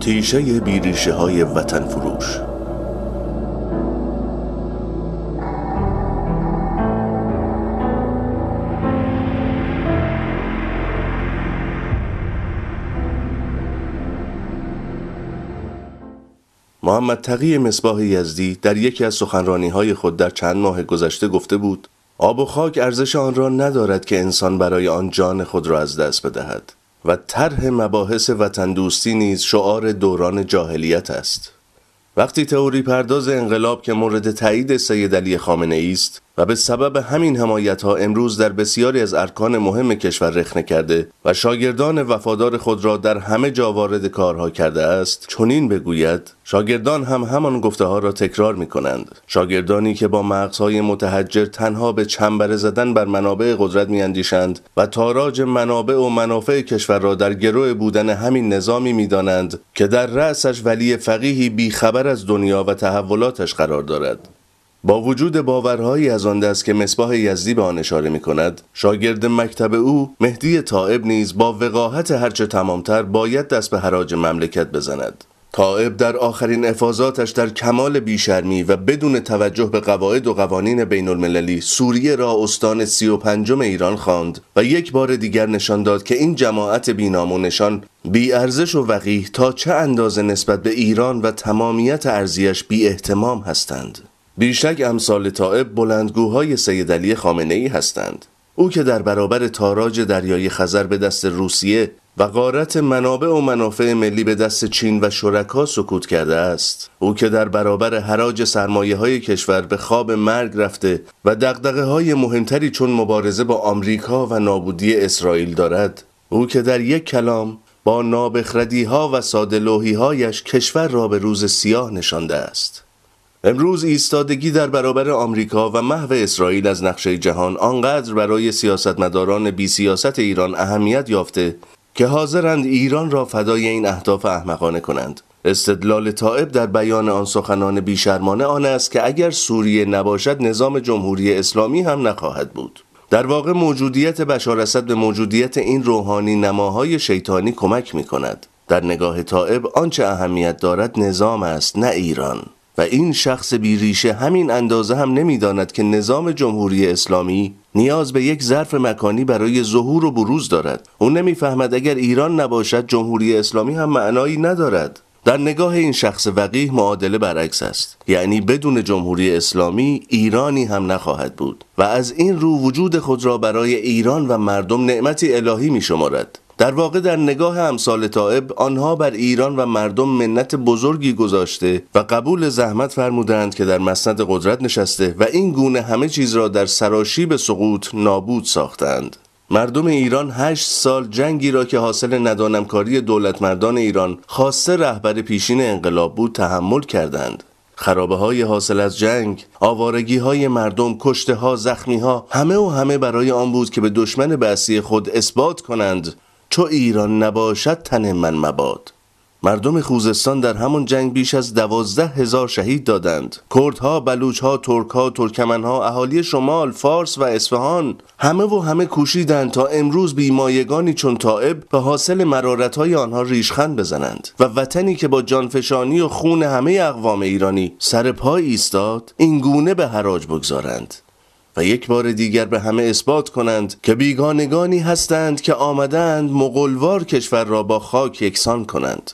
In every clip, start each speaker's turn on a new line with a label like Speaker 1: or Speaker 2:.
Speaker 1: تیشه بیریشه های وطن فروش. محمد تقی مصباح یزدی در یکی از سخنرانی‌های خود در چند ماه گذشته گفته بود: آب و خاک ارزش آن را ندارد که انسان برای آن جان خود را از دست بدهد و طرح مباحث وطن دوستی نیز شعار دوران جاهلیت است. وقتی تئوری پرداز انقلاب که مورد تایید سید علی خامنه‌ای است و به سبب همین حمایت‌ها امروز در بسیاری از ارکان مهم کشور رخنه کرده و شاگردان وفادار خود را در همه جا وارد کارها کرده است، چنین بگوید، شاگردان هم همان گفته‌ها را تکرار می‌کنند. شاگردانی که با مغزهای متحجر تنها به چنبره زدن بر منابع قدرت می‌اندیشند و تاراج منابع و منافع کشور را در گرو بودن همین نظامی می‌دانند که در رأسش ولی فقیهی بیخبر از دنیا و تحولاتش قرار دارد. با وجود باورهایی از آن دست که مصباح یزدی به آن اشاره می‌کند، شاگرد مکتب او مهدی طائب نیز با وقاحت هرچه تمامتر باید دست به حراج مملکت بزند. طائب در آخرین افاضاتش در کمال بیشرمی و بدون توجه به قواعد و قوانین بین المللی سوریه را استان 35 ایران خواند و یک بار دیگر نشان داد که این جماعت بینام و نشان، بی ارزش و وقیح تا چه اندازه نسبت به ایران و تمامیت ارضیش بی اهتمام هستند. بیشک امثال طائب بلندگوهای سید علی خامنه‌ای هستند. او که در برابر تاراج دریای خزر به دست روسیه و غارت منابع و منافع ملی به دست چین و شرکا سکوت کرده است. او که در برابر حراج سرمایه‌های کشور به خواب مرگ رفته و دغدغه‌های مهمتری چون مبارزه با آمریکا و نابودی اسرائیل دارد. او که در یک کلام با نابخردی‌ها و ساده‌لوحی‌هایش کشور را به روز سیاه نشانده است. امروز ایستادگی در برابر آمریکا و محو اسرائیل از نقشه جهان آنقدر برای سیاستمداران بی سیاست ایران اهمیت یافته که حاضرند ایران را فدای این اهداف احمقانه کنند. استدلال طائب در بیان آن سخنان بیشرمانه آن است که اگر سوریه نباشد نظام جمهوری اسلامی هم نخواهد بود. در واقع موجودیت بشار اسد به موجودیت این روحانی نماهای شیطانی کمک می کند. در نگاه طائب آنچه اهمیت دارد نظام است، نه ایران. و این شخص بیریشه همین اندازه هم نمی‌داند که نظام جمهوری اسلامی نیاز به یک ظرف مکانی برای ظهور و بروز دارد. او نمی‌فهمد اگر ایران نباشد جمهوری اسلامی هم معنایی ندارد. در نگاه این شخص وقیح معادله برعکس است، یعنی بدون جمهوری اسلامی ایرانی هم نخواهد بود و از این رو وجود خود را برای ایران و مردم نعمتی الهی می‌شمارد. در واقع در نگاه امثال طائب آنها بر ایران و مردم منت بزرگی گذاشته و قبول زحمت فرمودند که در مسند قدرت نشسته و این گونه همه چیز را در سراشیب سقوط نابود ساختند. مردم ایران 8 سال جنگی را که حاصل ندانمکاری دولتمردان ایران خواسته رهبر پیشین انقلاب بود تحمل کردند. خرابه های حاصل از جنگ، آوارگی های مردم، کشته ها، زخمی ها، همه برای آن بود که به دشمن بعثی خود اثبات کنند چو ایران نباشد تن من مباد. مردم خوزستان در همون جنگ بیش از 12,000 شهید دادند. کردها، بلوچها، ترکها، ترکمنها، اهالی شمال، فارس و اصفهان همه کوشیدند تا امروز بیمایگانی چون طائب به حاصل مرارت‌های آنها ریشخند بزنند و وطنی که با جانفشانی و خون همه اقوام ایرانی سر پای ایستاد این گونه به حراج بگذارند و یک بار دیگر به همه اثبات کنند که بیگانگانی هستند که آمدند مغولوار کشور را با خاک یکسان کنند.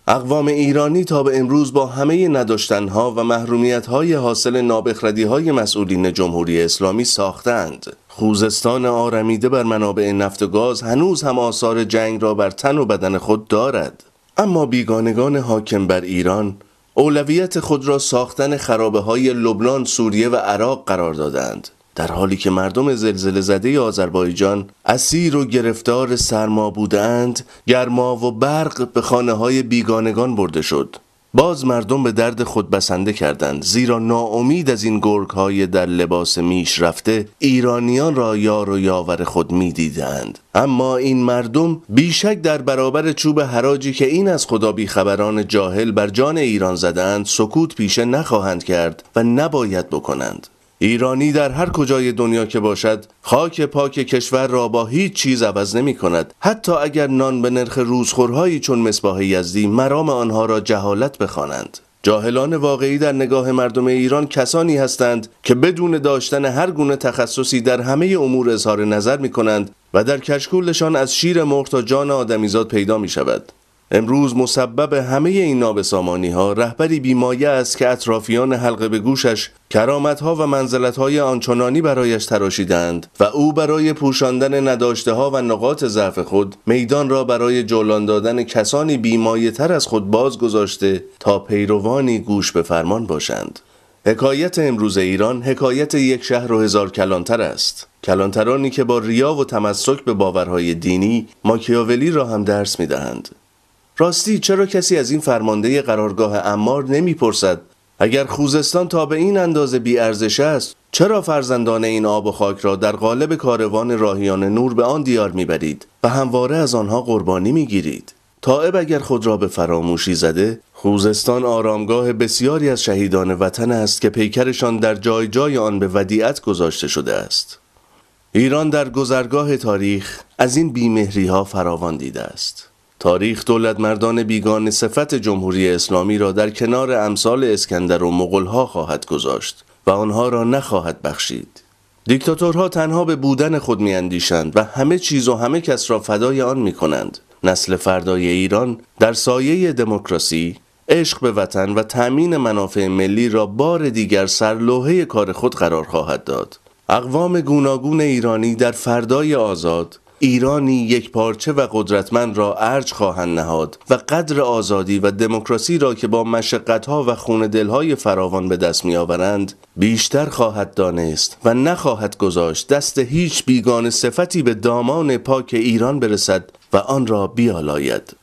Speaker 1: اقوام ایرانی تا به امروز با همه نداشتنها و محرومیت‌های حاصل نابخردی‌های مسئولین جمهوری اسلامی ساختند. خوزستان آرمیده بر منابع نفت و گاز هنوز هم آثار جنگ را بر تن و بدن خود دارد. اما بیگانگان حاکم بر ایران اولویت خود را ساختن خرابه‌های لبنان، سوریه و عراق قرار دادند، در حالی که مردم زلزله زده آذربایجان اسیر و گرفتار سرما بودند. گرما و برق به خانه‌های بیگانگان برده شد. باز مردم به درد خود بسنده کردند، زیرا ناامید از این گرگ‌های در لباس میش رفته ایرانیان را یار و یاور خود می‌دیدند. اما این مردم بیشک در برابر چوب حراجی که این از خدا بیخبران جاهل بر جان ایران زدند سکوت پیشه نخواهند کرد و نباید بکنند. ایرانی در هر کجای دنیا که باشد خاک پاک کشور را با هیچ چیز عوض نمی کند، حتی اگر نان به نرخ روزخورهایی چون مصباح یزدی مرام آنها را جهالت بخوانند. جاهلان واقعی در نگاه مردم ایران کسانی هستند که بدون داشتن هر گونه تخصصی در همه امور اظهار نظر می کنند و در کشکولشان از شیر مرغ تا جان آدمیزاد پیدا می شود. امروز مسبب همه این نابسامانی ها رهبری بیمایه است که اطرافیان حلقه به گوشش کرامت ها و منزلت های آنچنانی برایش تراشیدند و او برای پوشاندن نداشته ها و نقاط ضعف خود میدان را برای جولان دادن کسانی بیمایه تر از خود باز گذاشته تا پیروانی گوش به فرمان باشند. حکایت امروز ایران حکایت یک شهر و هزار کلانتر است. کلانترانی که با ریا و تمسک به باورهای دینی ماکیاولی را هم درس می‌دهند. راستی چرا کسی از این فرمانده قرارگاه عمار نمی‌پرسد اگر خوزستان تا به این اندازه بی‌ارزش است، چرا فرزندان این آب و خاک را در قالب کاروان راهیان نور به آن دیار می‌برید و همواره از آنها قربانی می‌گیرید؟ تائب اگر خود را به فراموشی زده، خوزستان آرامگاه بسیاری از شهیدان وطن است که پیکرشان در جای جای آن به ودیعت گذاشته شده است. ایران در گذرگاه تاریخ از این بیمهری‌ها فراوان دیده است. تاریخ دولت مردان بیگانه صفت جمهوری اسلامی را در کنار امثال اسکندر و مغول‌ها خواهد گذاشت و آنها را نخواهد بخشید. دیکتاتورها تنها به بودن خود می‌اندیشند و همه چیز و همه کس را فدای آن می‌کنند. نسل فردای ایران در سایه دموکراسی، عشق به وطن و تأمین منافع ملی را بار دیگر سرلوحه کار خود قرار خواهد داد. اقوام گوناگون ایرانی در فردای آزاد، ایرانی یک پارچه و قدرتمند را ارج خواهند نهاد و قدر آزادی و دموکراسی را که با مشقت‌ها و خون دل‌های فراوان به دست می‌آورند بیشتر خواهد دانست و نخواهد گذاشت دست هیچ بیگانه صفتی به دامان پاک ایران برسد و آن را بیالاید.